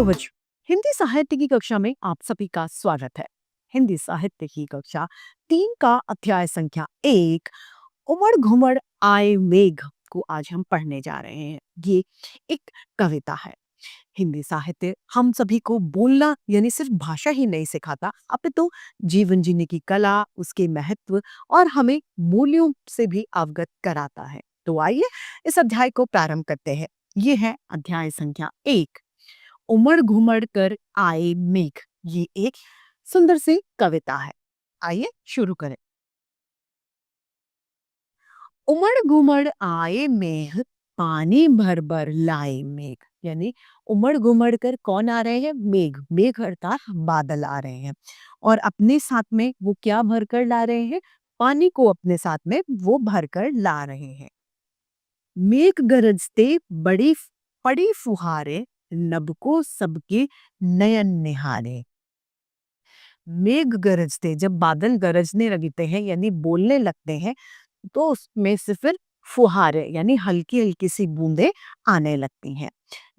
Hello बच्चों। हिंदी साहित्य की कक्षा में आप सभी का स्वागत है। हिंदी साहित्य की कक्षा 3 का अध्याय संख्या 1 उमड़ घुमड़ आए मेघ को आज हम पढ़ने जा रहे हैं। ये एक कविता है। हिंदी साहित्य हम सभी को बोलना यानी सिर्फ भाषा ही नहीं सिखाता, अपितु जीवन जीने की कला, उसके महत्व और हमें मूल्यों से भी अवगत कराता है। तो आइए इस अध्याय को प्रारंभ करते हैं। ये है अध्याय संख्या 1 उमड़ घुमड़ कर आए मेघ। ये एक सुंदर सी कविता है। आइए शुरू करें। उमड़ घुमड़ आए मेघ, पानी भर भर लाए मेघ। यानी उमड़ घुमड़ कर कौन आ रहे हैं? मेघ। मेघ अर्थात बादल आ रहे हैं और अपने साथ में वो क्या भर कर ला रहे हैं? पानी को अपने साथ में वो भर कर ला रहे हैं। मेघ गरजते बड़ी पड़ी फुहारे, नभ को सबके नयन निहारे। मेघ गरजते, जब बादल गरजने लगते हैं यानी बोलने लगते हैं, तो उसमें से फिर फुहारे यानी हल्की हल्की सी बूंदें आने लगती हैं।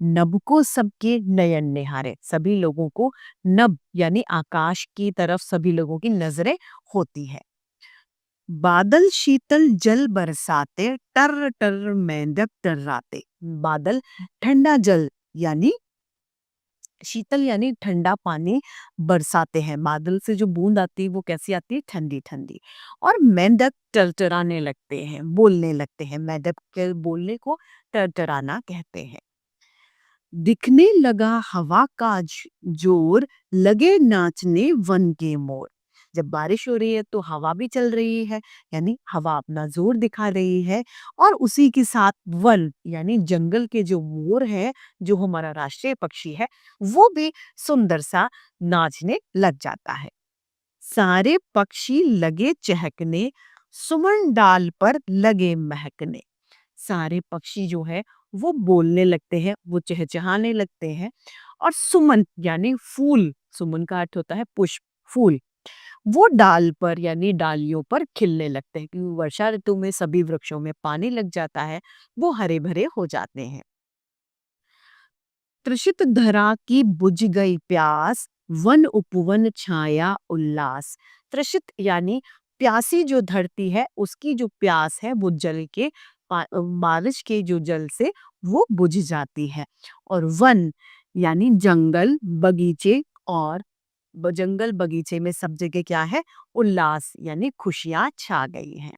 नभ को सबके नयन निहारे, सभी लोगों को नभ यानी आकाश की तरफ सभी लोगों की नजरें होती है। बादल शीतल जल बरसाते, टर टर मेंढक टर्राते। बादल ठंडा जल यानी शीतल यानी ठंडा पानी बरसाते हैं। बादल से जो बूंद आती है वो कैसी आती है? ठंडी ठंडी। और मेंढक टरटराने लगते हैं, बोलने लगते हैं। मेंढक के बोलने को टरटराना कहते हैं। दिखने लगा हवा का जोर, लगे नाचने वन के मोर। जब बारिश हो रही है तो हवा भी चल रही है, यानी हवा अपना जोर दिखा रही है। और उसी के साथ वन यानी जंगल के जो मोर है, जो हमारा राष्ट्रीय पक्षी है, वो भी सुंदर सा नाचने लग जाता है। सारे पक्षी लगे चहकने, सुमन डाल पर लगे महकने। सारे पक्षी जो है वो बोलने लगते हैं, वो चहचहाने लगते हैं। और सुमन यानी फूल, सुमन का अर्थ होता है पुष्प, फूल, वो डाल पर यानी डालियों पर खिलने लगते हैं, क्योंकि वर्षा ऋतु में सभी वृक्षों में पानी लग जाता है, वो हरे भरे हो जाते हैं। तृषित धरा की बुझ गई प्यास, वन उपवन छाया उल्लास। तृषित यानी प्यासी जो धरती है, उसकी जो प्यास है वो जल के बारिश के जो जल से वो बुझ जाती है। और वन यानी जंगल बगीचे, और जंगल बगीचे में सब जगह क्या है? उल्लास यानी खुशियां छा गई हैं।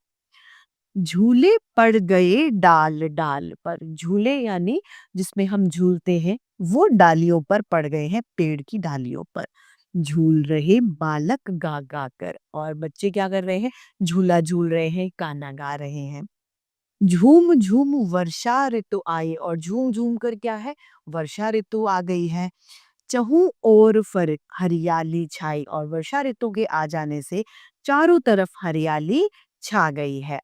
झूले पड़ गए डाल डाल पर। झूले यानी जिसमें हम झूलते हैं, वो डालियों पर पड़ गए हैं, पेड़ की डालियों पर। झूल रहे बालक गा गा कर, और बच्चे क्या कर रहे हैं? झूला झूल रहे हैं, गाना गा रहे हैं। झूम झूम वर्षा ऋतु आई, और झूम झूम कर क्या है? वर्षा ऋतु आ गई है। चहु और फर हरियाली छाई, और वर्षा ऋतु के आ जाने से चारों तरफ हरियाली छा गई है।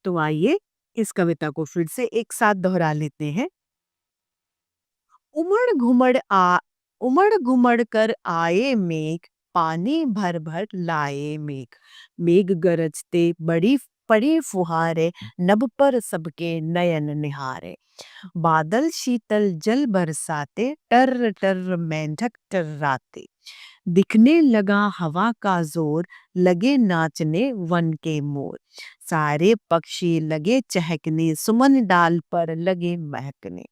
तो आइए इस कविता को फिर से एक साथ दोहरा लेते हैं। उमड़ घुमड़ आ उमड़ घुमड़ कर आए मेघ, पानी भर भर लाए मेघ। मेघ गरजते बड़ी पड़ी फुहारे, नभ पर सबके नयन निहारे। बादल शीतल जल बरसाते, टर टर मेंढक टर्राते। दिखने लगा हवा का जोर, लगे नाचने वन के मोर। सारे पक्षी लगे चहकने, सुमन डाल पर लगे महकने।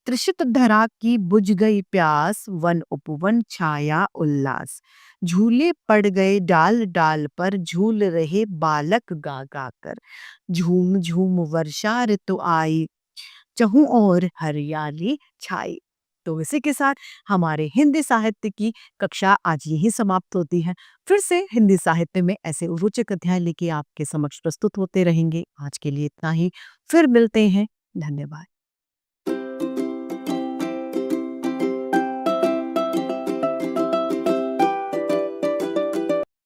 तृषित धरा की बुझ गई प्यास, वन उपवन छाया उल्लास। झूले पड़ गए डाल डाल पर, झूल रहे बालक गा गा कर। झूम झूम वर्षा ऋतु आई, चहु और हरियाली छाई। तो इसी के साथ हमारे हिंदी साहित्य की कक्षा आज यही समाप्त होती है। फिर से हिंदी साहित्य में ऐसे रोचक अध्याय लेके आपके समक्ष प्रस्तुत होते रहेंगे। आज के लिए इतना ही। फिर मिलते हैं। धन्यवाद।